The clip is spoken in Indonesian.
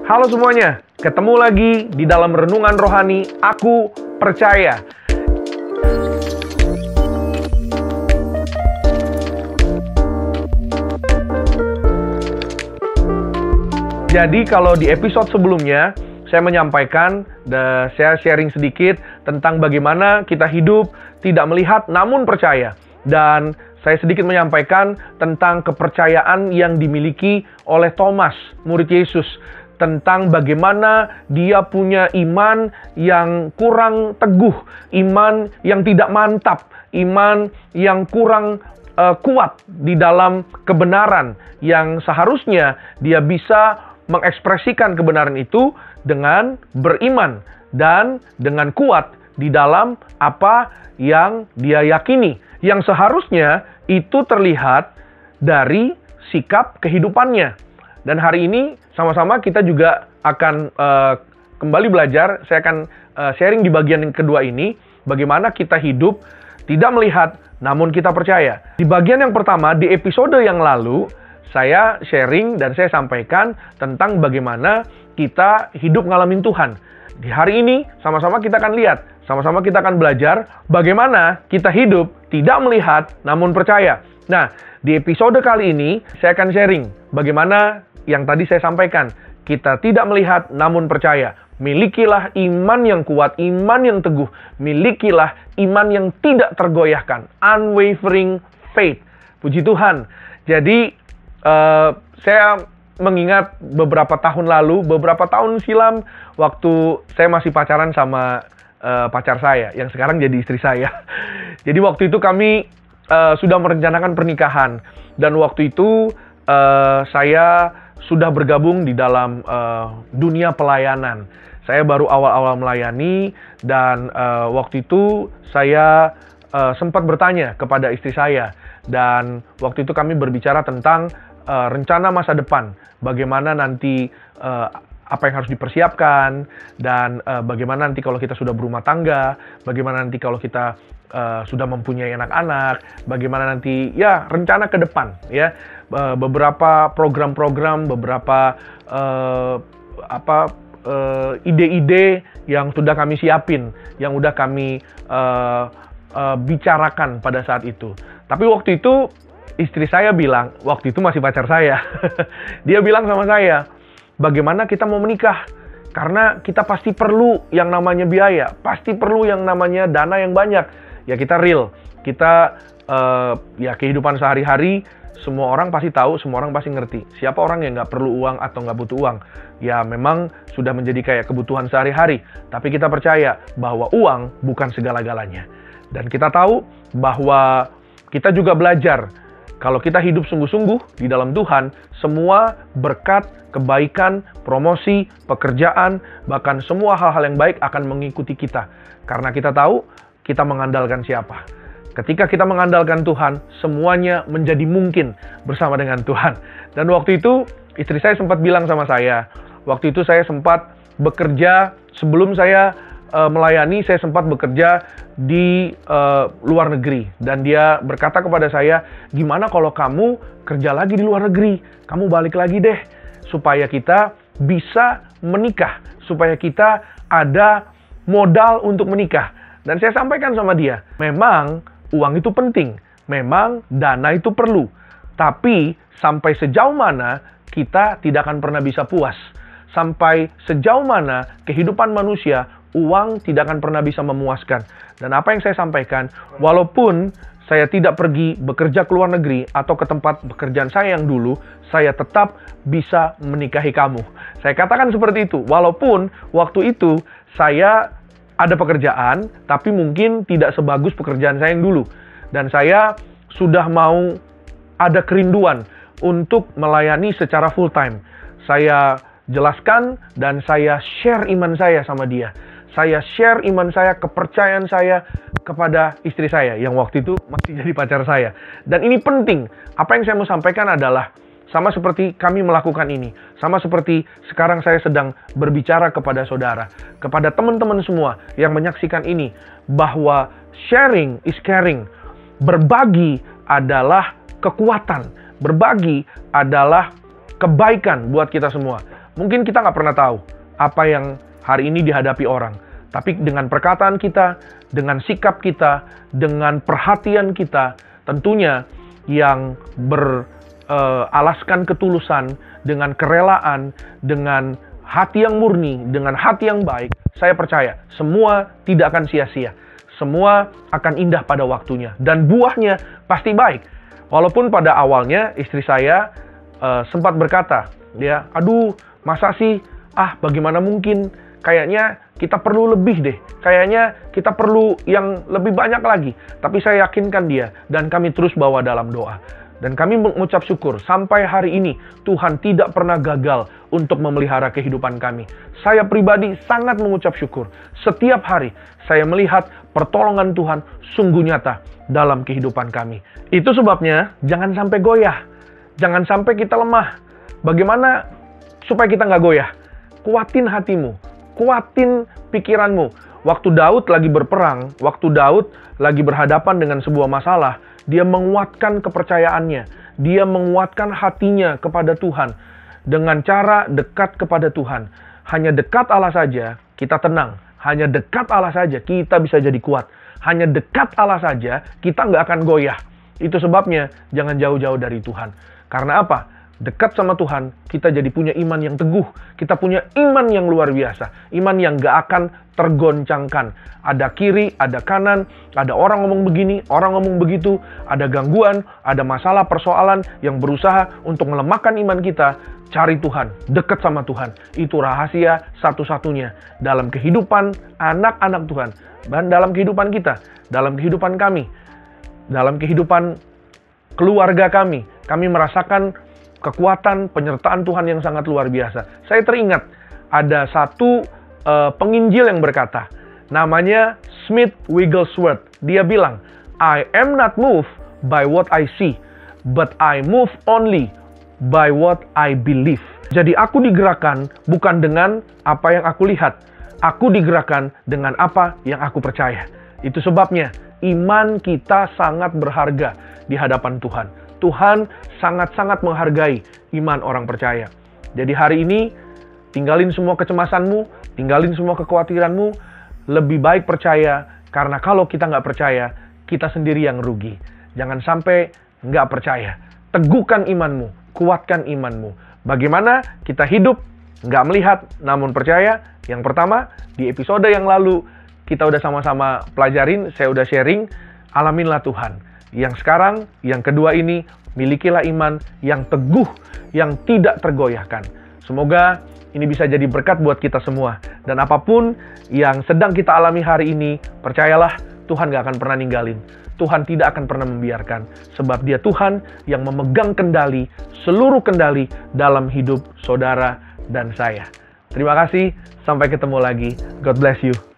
Halo semuanya, ketemu lagi di dalam Renungan Rohani Aku Percaya. Jadi kalau di episode sebelumnya, saya menyampaikan, saya sharing sedikit tentang bagaimana kita hidup tidak melihat namun percaya. Dan saya sedikit menyampaikan tentang kepercayaan yang dimiliki oleh Thomas, murid Yesus. Tentang bagaimana dia punya iman yang kurang teguh, iman yang tidak mantap, iman yang kurang kuat di dalam kebenaran yang seharusnya dia bisa mengekspresikan kebenaran itu dengan beriman dan dengan kuat di dalam apa yang dia yakini. Yang seharusnya itu terlihat dari sikap kehidupannya. Dan hari ini sama-sama kita juga akan kembali belajar. Saya akan sharing di bagian yang kedua ini, bagaimana kita hidup tidak melihat namun kita percaya. Di bagian yang pertama, di episode yang lalu, saya sharing dan saya sampaikan tentang bagaimana kita hidup ngalamin Tuhan. Di hari ini, sama-sama kita akan lihat, sama-sama kita akan belajar bagaimana kita hidup tidak melihat namun percaya. Nah, di episode kali ini, saya akan sharing bagaimana yang tadi saya sampaikan. Kita tidak melihat namun percaya. Milikilah iman yang kuat, iman yang teguh. Milikilah iman yang tidak tergoyahkan. Unwavering faith. Puji Tuhan. Jadi, saya mengingat beberapa tahun lalu, beberapa tahun silam, waktu saya masih pacaran sama pacar saya, yang sekarang jadi istri saya. Jadi waktu itu kami sudah merencanakan pernikahan. Dan waktu itu saya sudah bergabung di dalam dunia pelayanan. Saya baru awal-awal melayani, dan waktu itu saya sempat bertanya kepada istri saya. Dan waktu itu kami berbicara tentang rencana masa depan, bagaimana nanti apa yang harus dipersiapkan, dan bagaimana nanti kalau kita sudah berumah tangga, bagaimana nanti kalau kita sudah mempunyai anak-anak, bagaimana nanti ya rencana ke depan ya, beberapa program-program, beberapa ide-ide yang sudah kami siapin, yang sudah kami bicarakan pada saat itu. Tapi waktu itu istri saya bilang, waktu itu masih pacar saya, dia bilang sama saya, bagaimana kita mau menikah? Karena kita pasti perlu yang namanya biaya, pasti perlu yang namanya dana yang banyak. Ya kita real, kita ya kehidupan sehari-hari, semua orang pasti tahu, semua orang pasti ngerti. Siapa orang yang nggak perlu uang atau nggak butuh uang? Ya memang sudah menjadi kayak kebutuhan sehari-hari. Tapi kita percaya bahwa uang bukan segala-galanya. Dan kita tahu bahwa kita juga belajar, kalau kita hidup sungguh-sungguh di dalam Tuhan, semua berkat, kebaikan, promosi, pekerjaan, bahkan semua hal-hal yang baik akan mengikuti kita. Karena kita tahu, kita mengandalkan siapa. Ketika kita mengandalkan Tuhan, semuanya menjadi mungkin bersama dengan Tuhan. Dan waktu itu, istri saya sempat bilang sama saya, waktu itu saya sempat bekerja, sebelum saya melayani, saya sempat bekerja di luar negeri. Dan dia berkata kepada saya, gimana kalau kamu kerja lagi di luar negeri? Kamu balik lagi deh, supaya kita bisa menikah, supaya kita ada modal untuk menikah. Dan saya sampaikan sama dia, memang uang itu penting, memang dana itu perlu. Tapi sampai sejauh mana kita tidak akan pernah bisa puas. Sampai sejauh mana kehidupan manusia, uang tidak akan pernah bisa memuaskan. Dan apa yang saya sampaikan, walaupun saya tidak pergi bekerja ke luar negeri atau ke tempat pekerjaan saya yang dulu, saya tetap bisa menikahi kamu. Saya katakan seperti itu, walaupun waktu itu saya ada pekerjaan, tapi mungkin tidak sebagus pekerjaan saya yang dulu. Dan saya sudah mau ada kerinduan untuk melayani secara full time. Saya jelaskan dan saya share iman saya sama dia. Saya share iman saya, kepercayaan saya kepada istri saya yang waktu itu masih jadi pacar saya. Dan ini penting. Apa yang saya mau sampaikan adalah sama seperti kami melakukan ini. Sama seperti sekarang saya sedang berbicara kepada saudara, kepada teman-teman semua yang menyaksikan ini, bahwa sharing is caring. Berbagi adalah kekuatan. Berbagi adalah kebaikan buat kita semua. Mungkin kita nggak pernah tahu apa yang hari ini dihadapi orang. Tapi dengan perkataan kita, dengan sikap kita, dengan perhatian kita, tentunya yang beralaskan ketulusan, dengan kerelaan, dengan hati yang murni, dengan hati yang baik, saya percaya semua tidak akan sia-sia. Semua akan indah pada waktunya. Dan buahnya pasti baik. Walaupun pada awalnya istri saya sempat berkata, ya, aduh, masa sih, bagaimana mungkin, kayaknya kita perlu lebih deh, kayaknya kita perlu yang lebih banyak lagi. Tapi saya yakinkan dia, dan kami terus bawa dalam doa. Dan kami mengucap syukur, sampai hari ini Tuhan tidak pernah gagal untuk memelihara kehidupan kami. Saya pribadi sangat mengucap syukur. Setiap hari saya melihat pertolongan Tuhan sungguh nyata dalam kehidupan kami. Itu sebabnya jangan sampai goyah. Jangan sampai kita lemah. Bagaimana supaya kita nggak goyah? Kuatin hatimu. Kuatin pikiranmu. Waktu Daud lagi berperang, waktu Daud lagi berhadapan dengan sebuah masalah, dia menguatkan kepercayaannya. Dia menguatkan hatinya kepada Tuhan. Dengan cara dekat kepada Tuhan. Hanya dekat Allah saja, kita tenang. Hanya dekat Allah saja, kita bisa jadi kuat. Hanya dekat Allah saja, kita nggak akan goyah. Itu sebabnya, jangan jauh-jauh dari Tuhan. Karena apa? Dekat sama Tuhan, kita jadi punya iman yang teguh. Kita punya iman yang luar biasa. Iman yang gak akan tergoncangkan. Ada kiri, ada kanan, ada orang ngomong begini, orang ngomong begitu, ada gangguan, ada masalah, persoalan yang berusaha untuk melemahkan iman kita. Cari Tuhan, dekat sama Tuhan. Itu rahasia satu-satunya dalam kehidupan anak-anak Tuhan. Dan dalam kehidupan kita, dalam kehidupan kami, dalam kehidupan keluarga kami. Kami merasakan kekuatan penyertaan Tuhan yang sangat luar biasa. Saya teringat ada satu penginjil yang berkata, namanya Smith Wigglesworth. Dia bilang, I am not moved by what I see, but I move only by what I believe. Jadi aku digerakkan bukan dengan apa yang aku lihat. Aku digerakkan dengan apa yang aku percaya. Itu sebabnya iman kita sangat berharga di hadapan Tuhan. Tuhan sangat-sangat menghargai iman orang percaya. Jadi hari ini, tinggalin semua kecemasanmu, tinggalin semua kekhawatiranmu, lebih baik percaya, karena kalau kita nggak percaya, kita sendiri yang rugi. Jangan sampai nggak percaya. Teguhkan imanmu, kuatkan imanmu. Bagaimana kita hidup, nggak melihat, namun percaya? Yang pertama, di episode yang lalu, kita udah sama-sama pelajarin, saya udah sharing, alaminlah Tuhan. Yang sekarang, yang kedua ini, milikilah iman yang teguh, yang tidak tergoyahkan. Semoga ini bisa jadi berkat buat kita semua. Dan apapun yang sedang kita alami hari ini, percayalah Tuhan gak akan pernah ninggalin. Tuhan tidak akan pernah membiarkan. Sebab Dia Tuhan yang memegang kendali, seluruh kendali dalam hidup saudara dan saya. Terima kasih, sampai ketemu lagi. God bless you.